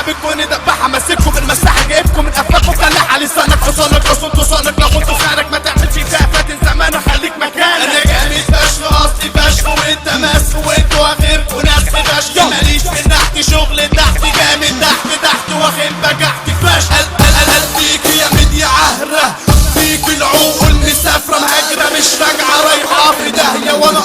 بكون ذبحها ماسككم بالمساحة جايبكم من افاكم خليها على لسانك حصانك لو صنت صانك لو كنت خانك ما تعملش فيها فاتن زمان وخليك مكانك. انا جامد فشخ اصلي فشخ وانت ماسك وانتوا غيركوا ناس فشخ ماليش في النحت شغل تحت جامد تحت واخد بجحت فشخ. فيك يا ميديا عهرة فيك العقول مسافرة مهاجرة مش راجعة رايحة في داهية وانا